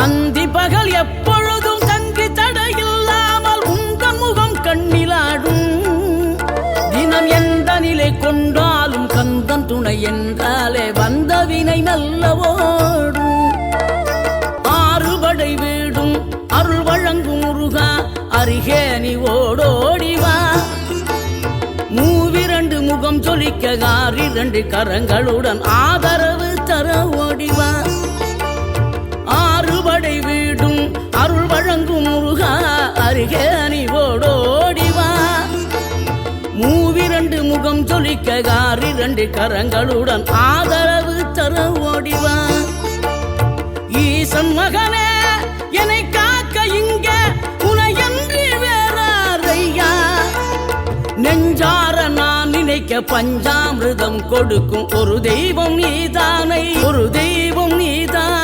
அந்தி பகல் எப்பொழுதும் தங்கு தடையில்லாமல் உங்கள் முகம் கண்ணிலாடும். தினம் எந்த நிலை கொண்டாலும் கந்தன் துணை என்றாலே வந்த வினை நல்ல ஓடும். ஆறுபடை வீடும் அருள் வழங்கும் முருகா அருகே நீ ஓடோடிவா. மூவிரண்டு முகம் ஜொலிக்க ஆறிரண்டு கரங்களுடன் ஆதரவு தர ஓடிவா. ஆறுபடை வீடும் அருள் வழங்கும் முருகா அருகே நீ ஓடோடிவா. மூவிரண்டு முகம் ஜொலிக்க ஆறிரண்டு கரங்களுடன் ஆதரவு தர ஓடிவா. ஈசன் மகனே என்னை காக்க இங்க உனையன்றி வேறாரையா. நெஞ்சார நான் நினைக்க பஞ்சாமிர்தம் கொடுக்கும் ஒரு தெய்வம் நீதானை, ஒரு தெய்வம் நீதான்.